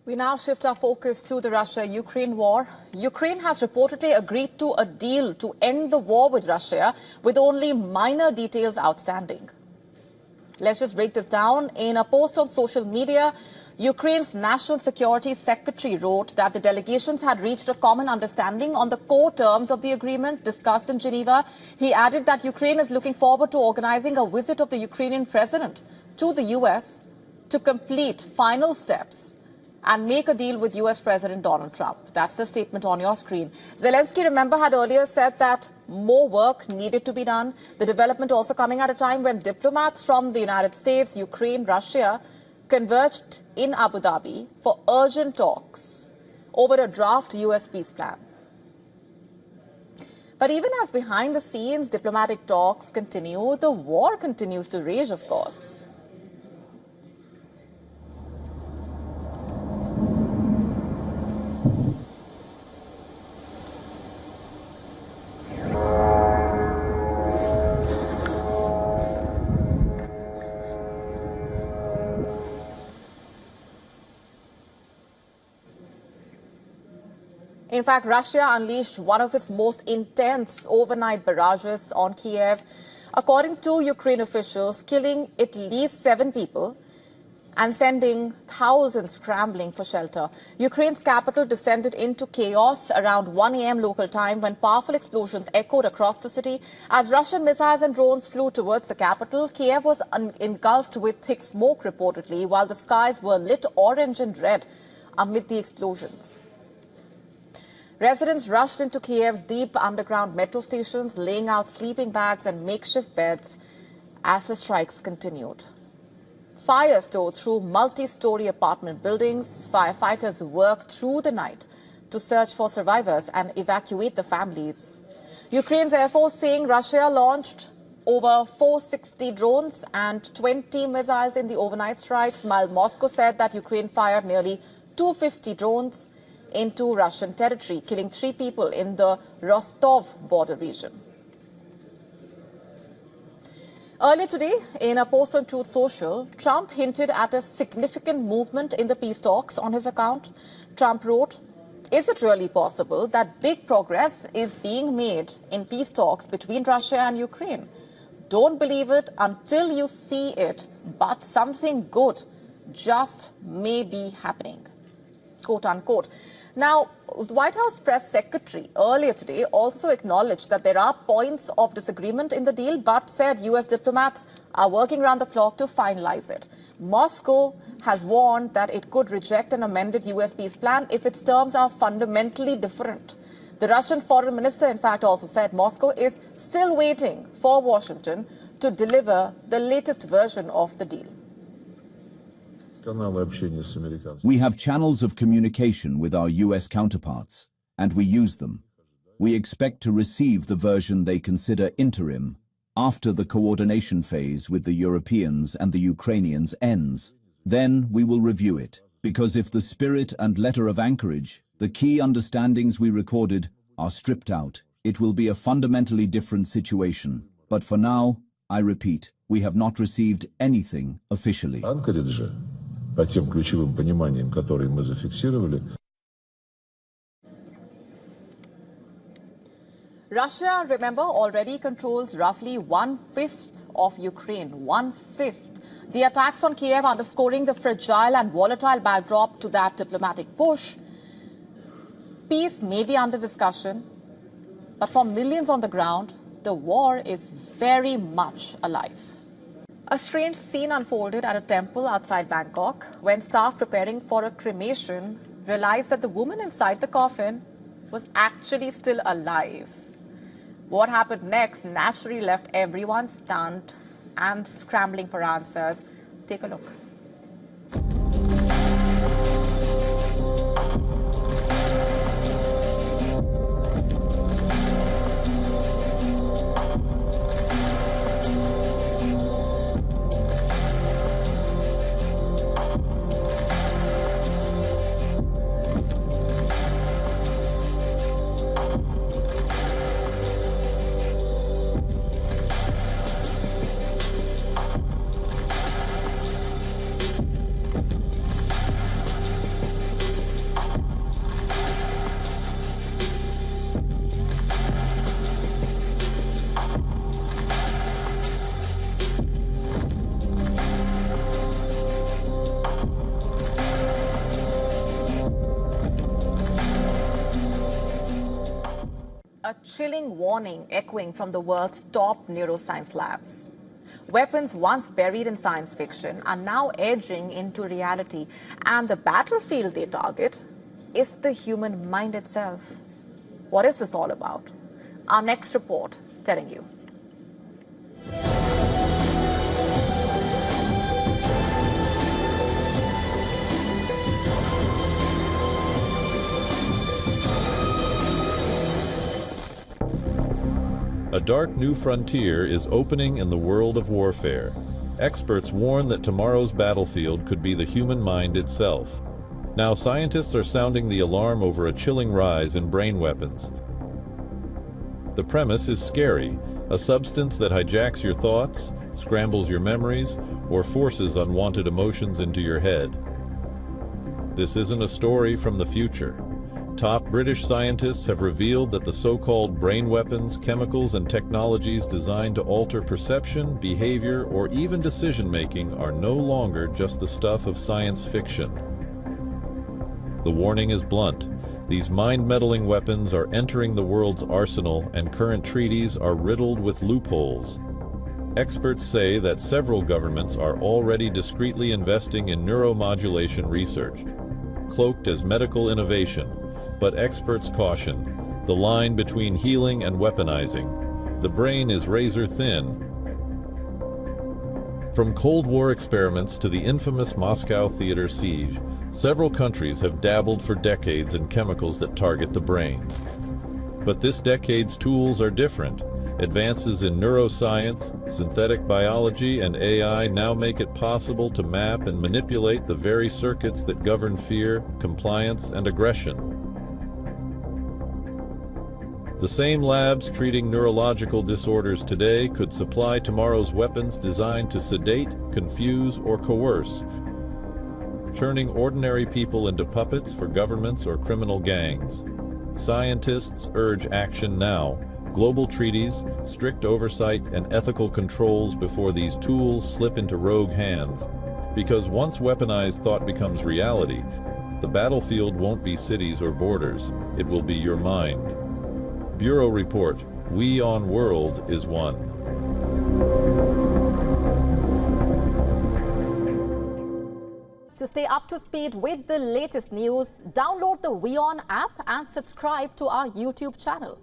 We now shift our focus to the Russia-Ukraine war. Ukraine has reportedly agreed to a deal to end the war with Russia, with only minor details outstanding. Let's just break this down. In a post on social media, Ukraine's National Security Secretary wrote that the delegations had reached a common understanding on the core terms of the agreement discussed in Geneva. He added that Ukraine is looking forward to organizing a visit of the Ukrainian president to the US to complete final steps and make a deal with US President Donald Trump. That's the statement on your screen. Zelensky, remember, had earlier said that more work needed to be done. The development also coming at a time when diplomats from the United States, Ukraine, Russia converged in Abu Dhabi for urgent talks over a draft US peace plan. But even as behind the scenes diplomatic talks continue, the war continues to rage, of course. In fact, Russia unleashed one of its most intense overnight barrages on Kyiv, according to Ukraine officials, killing at least 7 people and sending thousands scrambling for shelter. Ukraine's capital descended into chaos around 1 a.m. local time when powerful explosions echoed across the city. As Russian missiles and drones flew towards the capital, Kyiv was engulfed with thick smoke reportedly, while the skies were lit orange and red amid the explosions. Residents rushed into Kyiv's deep underground metro stations, laying out sleeping bags and makeshift beds as the strikes continued. Fires tore through multi-story apartment buildings. Firefighters worked through the night to search for survivors and evacuate the families. Ukraine's Air Force saying Russia launched over 460 drones and 20 missiles in the overnight strikes, while Moscow said that Ukraine fired nearly 250 drones into Russian territory, killing 3 people in the Rostov border region. Earlier today, in a post on Truth Social, Trump hinted at a significant movement in the peace talks on his account. Trump wrote, "Is it really possible that big progress is being made in peace talks between Russia and Ukraine? Don't believe it until you see it, but something good just may be happening," quote unquote. Now, the White House press secretary earlier today also acknowledged that there are points of disagreement in the deal, but said US diplomats are working around the clock to finalize it. Moscow has warned that it could reject an amended US peace plan if its terms are fundamentally different. The Russian foreign minister, in fact, also said Moscow is still waiting for Washington to deliver the latest version of the deal. We have channels of communication with our US counterparts, and we use them. We expect to receive the version they consider interim after the coordination phase with the Europeans and the Ukrainians ends. Then we will review it, because if the spirit and letter of anchorage, the key understandings we recorded, are stripped out, it will be a fundamentally different situation. But for now, I repeat, we have not received anything officially. По тем ключевым пониманиям, которые мы зафиксировали. Russia, remember, already controls roughly 1/5 of Ukraine. 1/5. The attacks on Kyiv underscoring the fragile and volatile backdrop to that diplomatic push. Peace may be under discussion, but for millions on the ground, the war is very much alive. A strange scene unfolded at a temple outside Bangkok when staff preparing for a cremation realized that the woman inside the coffin was actually still alive. What happened next naturally left everyone stunned and scrambling for answers. Take a look. chilling warning echoing from the world's top neuroscience labs. Weapons once buried in science fiction are now edging into reality, and the battlefield they target is the human mind itself. What is this all about? Our next report telling you. A dark new frontier is opening in the world of warfare. Experts warn that tomorrow's battlefield could be the human mind itself. Now scientists are sounding the alarm over a chilling rise in brain weapons. The premise is scary, a substance that hijacks your thoughts, scrambles your memories, or forces unwanted emotions into your head. This isn't a story from the future. Top British scientists have revealed that the so-called brain weapons, chemicals, and technologies designed to alter perception, behavior, or even decision-making are no longer just the stuff of science fiction. The warning is blunt. These mind-meddling weapons are entering the world's arsenal, and current treaties are riddled with loopholes. Experts say that several governments are already discreetly investing in neuromodulation research, cloaked as medical innovation. But experts caution, the line between healing and weaponizing. The brain is razor thin. From Cold War experiments to the infamous Moscow theater siege, several countries have dabbled for decades in chemicals that target the brain. But this decade's tools are different. Advances in neuroscience, synthetic biology, and AI now make it possible to map and manipulate the very circuits that govern fear, compliance, and aggression. The same labs treating neurological disorders today could supply tomorrow's weapons designed to sedate, confuse, or coerce, turning ordinary people into puppets for governments or criminal gangs. Scientists urge action now. Global treaties, strict oversight, and ethical controls before these tools slip into rogue hands. Because once weaponized thought becomes reality, the battlefield won't be cities or borders. It will be your mind. Bureau Report, WION World is one. To stay up to speed with the latest news, download the WION app and subscribe to our YouTube channel.